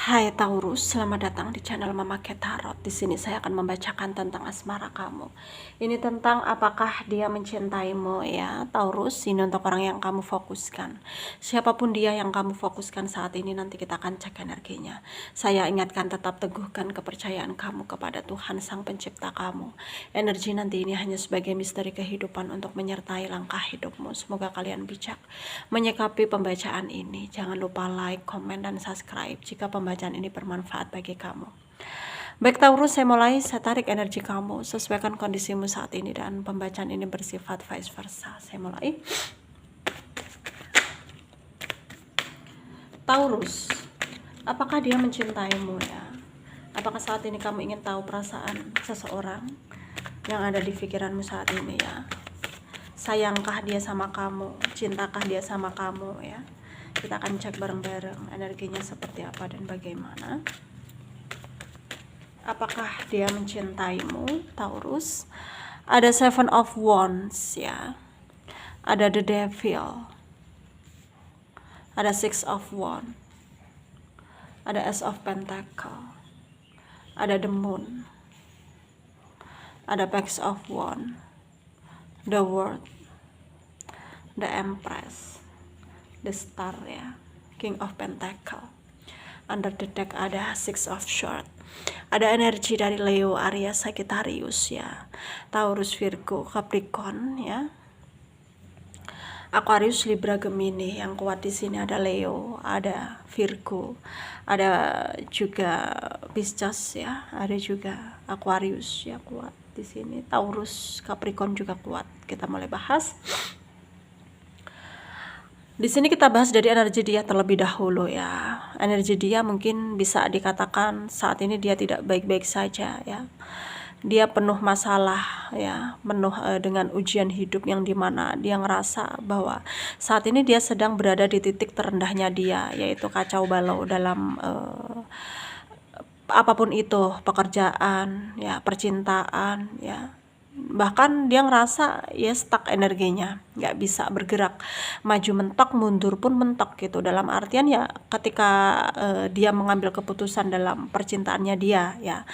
Hai Taurus, selamat datang di channel Mama Cat Tarot. Di sini saya akan membacakan tentang asmara kamu. Ini tentang apakah dia mencintaimu ya, Taurus. Ini untuk orang yang kamu fokuskan. Siapapun dia yang kamu fokuskan saat ini, nanti kita akan cek energinya. Saya ingatkan, tetap teguhkan kepercayaan kamu kepada Tuhan Sang Pencipta kamu. Energi nanti ini hanya sebagai misteri kehidupan untuk menyertai langkah hidupmu. Semoga kalian bijak menyikapi pembacaan ini. Jangan lupa like, komen, dan subscribe jika pembacaan ini bermanfaat bagi kamu. Baik Taurus, saya mulai. Saya tarik energi kamu, sesuaikan kondisimu saat ini, dan pembacaan ini bersifat vice versa. Saya mulai. Taurus, apakah dia mencintaimu ya? Apakah saat ini kamu ingin tahu perasaan seseorang yang ada di pikiranmu saat ini ya? Sayangkah dia sama kamu? Cintakah dia sama kamu ya? Kita akan cek bareng-bareng energinya seperti apa dan bagaimana. Apakah dia mencintaimu, Taurus? Ada Seven of Wands ya. Ada The Devil. Ada Six of Wands. Ada Ace of Pentacle. Ada The Moon. Ada Page of Wands. The World. The Empress. The Star ya, King of Pentacle. Under the deck ada Six of Swords. Ada energi dari Leo, Aries, Sagittarius ya, Taurus, Virgo, Capricorn ya, Aquarius, Libra, Gemini. Yang kuat di sini ada Leo, ada Virgo, ada juga Pisces ya, ada juga Aquarius ya kuat di sini. Taurus, Capricorn juga kuat. Kita mulai bahas. Di sini kita bahas dari energi dia terlebih dahulu ya. Energi dia mungkin bisa dikatakan saat ini dia tidak baik-baik saja ya. Dia penuh masalah ya, penuh dengan ujian hidup yang dimana dia ngerasa bahwa saat ini dia sedang berada di titik terendahnya dia, yaitu kacau balau dalam apapun itu, pekerjaan ya, percintaan ya. Bahkan dia ngerasa ya stuck energinya, nggak bisa bergerak, maju mentok, mundur pun mentok gitu. Dalam artian ya ketika dia mengambil keputusan dalam percintaannya dia ya,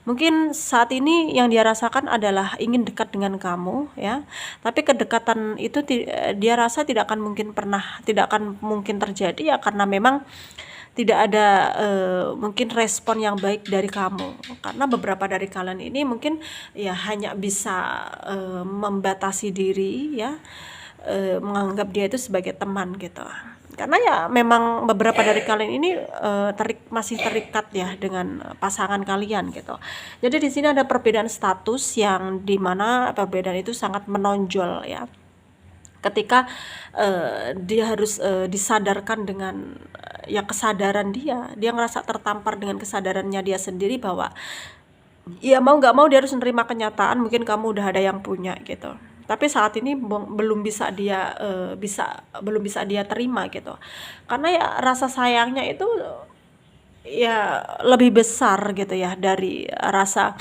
mungkin saat ini yang dia rasakan adalah ingin dekat dengan kamu ya, tapi kedekatan itu dia rasa tidak akan mungkin terjadi ya, karena memang tidak ada mungkin respon yang baik dari kamu, karena beberapa dari kalian ini mungkin ya hanya bisa membatasi diri ya, menganggap dia itu sebagai teman gitu, karena ya memang beberapa dari kalian ini masih terikat ya dengan pasangan kalian gitu. Jadi di sini ada perbedaan status yang dimana perbedaan itu sangat menonjol ya, ketika dia harus disadarkan dengan ya kesadaran dia ngerasa tertampar dengan kesadarannya dia sendiri bahwa ya mau nggak mau dia harus menerima kenyataan mungkin kamu udah ada yang punya gitu, tapi saat ini belum bisa dia terima gitu, karena ya rasa sayangnya itu ya lebih besar gitu ya dari rasa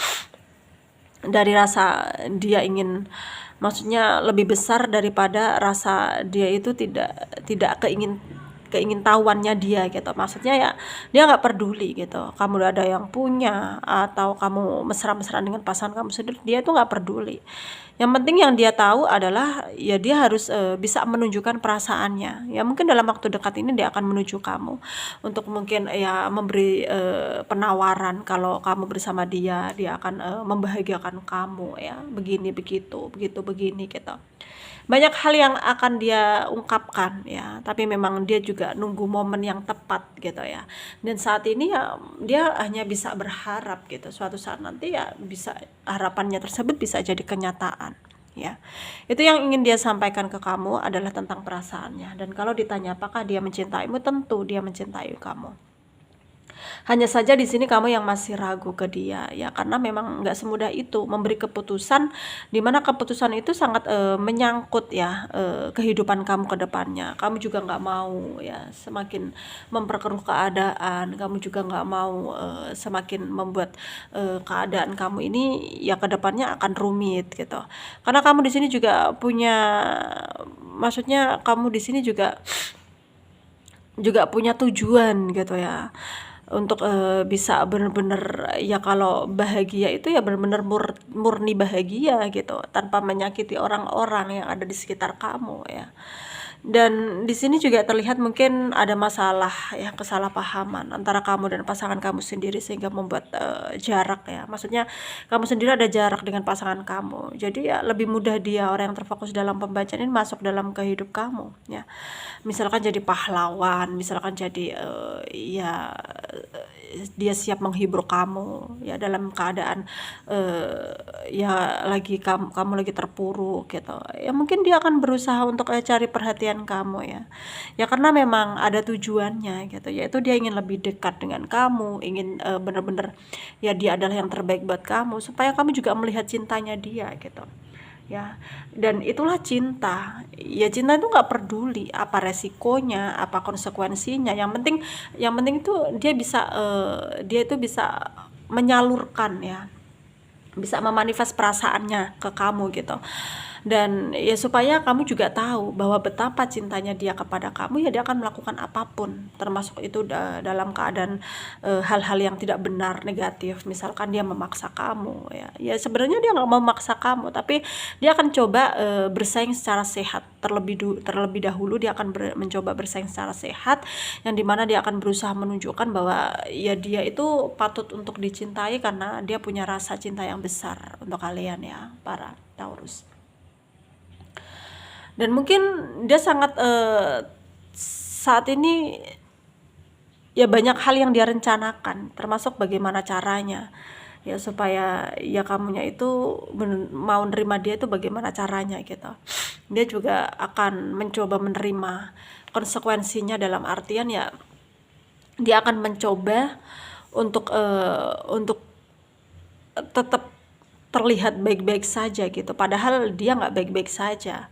dia ingin, maksudnya lebih besar daripada rasa dia itu tidak keingin tahuannya dia gitu. Maksudnya ya dia nggak peduli gitu kamu udah ada yang punya atau kamu mesra-mesraan dengan pasangan kamu sendiri, dia itu nggak peduli. Yang penting yang dia tahu adalah ya dia harus bisa menunjukkan perasaannya ya. Mungkin dalam waktu dekat ini dia akan menuju kamu untuk mungkin ya memberi penawaran kalau kamu bersama dia akan membahagiakan kamu ya, begini begitu begini gitu. Banyak hal yang akan dia ungkapkan ya, tapi memang dia juga nunggu momen yang tepat gitu ya. Dan saat ini ya dia hanya bisa berharap gitu, suatu saat nanti ya bisa harapannya tersebut bisa jadi kenyataan ya. Itu yang ingin dia sampaikan ke kamu adalah tentang perasaannya. Dan kalau ditanya apakah dia mencintaimu, tentu dia mencintai kamu. Hanya saja di sini kamu yang masih ragu ke dia ya, karena memang nggak semudah itu memberi keputusan, dimana keputusan itu sangat menyangkut ya kehidupan kamu ke depannya. Kamu juga nggak mau ya semakin memperkeruh keadaan, kamu juga nggak mau semakin membuat keadaan kamu ini ya ke depannya akan rumit gitu. Karena kamu di sini juga punya, maksudnya kamu di sini juga punya tujuan gitu ya. untuk, bisa bener-bener ya kalau bahagia itu ya bener-bener murni bahagia gitu, tanpa menyakiti orang-orang yang ada di sekitar kamu ya. Dan di sini juga terlihat mungkin ada masalah ya, kesalahpahaman antara kamu dan pasangan kamu sendiri sehingga membuat, jarak ya. Maksudnya kamu sendiri ada jarak dengan pasangan kamu. Jadi ya lebih mudah dia orang yang terfokus dalam pembacaan ini masuk dalam ke hidup kamu ya. Misalkan jadi pahlawan, misalkan jadi, ya, dia siap menghibur kamu ya dalam keadaan, ya kamu lagi terpuruk gitu. Ya mungkin dia akan berusaha untuk, cari perhatian kamu ya. Ya karena memang ada tujuannya gitu, yaitu dia ingin lebih dekat dengan kamu, ingin, bener-bener ya dia adalah yang terbaik buat kamu, supaya kamu juga melihat cintanya dia gitu. Ya, dan itulah cinta. Ya cinta itu nggak peduli apa resikonya, apa konsekuensinya, yang penting itu dia itu bisa menyalurkan ya, bisa memanifest perasaannya ke kamu gitu. Dan ya supaya kamu juga tahu bahwa betapa cintanya dia kepada kamu, ya dia akan melakukan apapun, termasuk itu dalam keadaan, hal-hal yang tidak benar, negatif. Misalkan dia memaksa kamu ya, ya sebenarnya dia nggak mau memaksa kamu, tapi dia akan coba, bersaing secara sehat. Terlebih dahulu dia akan mencoba bersaing secara sehat, yang dimana dia akan berusaha menunjukkan bahwa ya dia itu patut untuk dicintai karena dia punya rasa cinta yang besar untuk kalian ya, para Taurus. Dan mungkin dia sangat, saat ini ya banyak hal yang dia rencanakan, termasuk bagaimana caranya ya supaya ya kamunya itu mau nerima dia itu bagaimana caranya gitu. Dia juga akan mencoba menerima konsekuensinya, dalam artian ya dia akan mencoba untuk tetap terlihat baik-baik saja gitu, padahal dia nggak baik-baik saja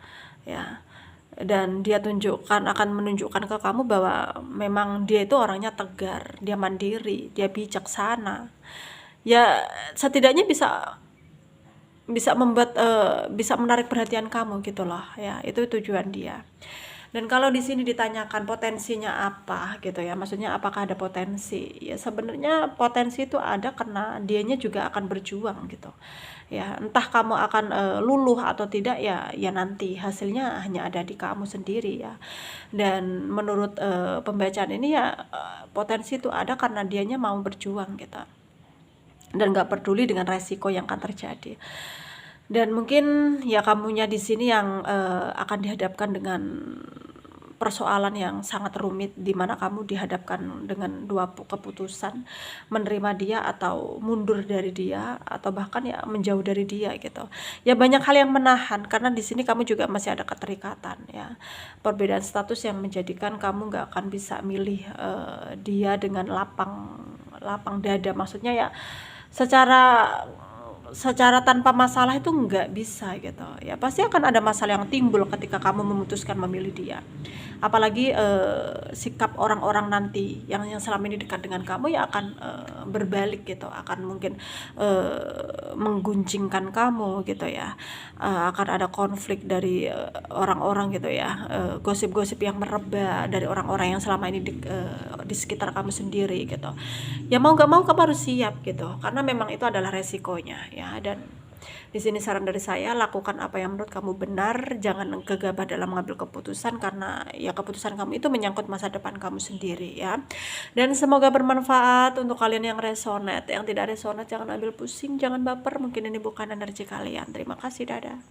ya. Dan dia akan menunjukkan ke kamu bahwa memang dia itu orangnya tegar, dia mandiri, dia bijaksana ya, setidaknya bisa menarik perhatian kamu gitu loh ya, itu tujuan dia. Dan kalau di sini ditanyakan potensinya apa gitu ya, maksudnya apakah ada potensi? Ya sebenarnya potensi itu ada karena dianya juga akan berjuang gitu. Ya, entah kamu akan, luluh atau tidak ya nanti hasilnya hanya ada di kamu sendiri ya. Dan menurut, pembacaan ini ya, potensi itu ada karena dianya mau berjuang gitu. Dan nggak peduli dengan resiko yang akan terjadi. Dan mungkin ya kamunya di sini yang, akan dihadapkan dengan persoalan yang sangat rumit, di mana kamu dihadapkan dengan dua keputusan, menerima dia atau mundur dari dia, atau bahkan ya menjauh dari dia gitu. Ya banyak hal yang menahan karena di sini kamu juga masih ada keterikatan ya. Perbedaan status yang menjadikan kamu nggak akan bisa milih, dia dengan lapang dada. Maksudnya ya secara secara tanpa masalah itu nggak bisa gitu ya, pasti akan ada masalah yang timbul ketika kamu memutuskan memilih dia. Apalagi, sikap orang-orang nanti yang selama ini dekat dengan kamu ya akan, berbalik gitu, akan mungkin, menggunjingkan kamu gitu ya, akan ada konflik dari, orang-orang gitu ya, gosip-gosip yang merebak dari orang-orang yang selama ini di sekitar kamu sendiri gitu. Ya mau nggak mau kamu harus siap gitu, karena memang itu adalah resikonya ya. Dan di sini saran dari saya, lakukan apa yang menurut kamu benar, jangan gegabah dalam mengambil keputusan karena ya keputusan kamu itu menyangkut masa depan kamu sendiri ya. Dan semoga bermanfaat untuk kalian yang resonate. Yang tidak resonate jangan ambil pusing, jangan baper, mungkin ini bukan energi kalian. Terima kasih, dadah.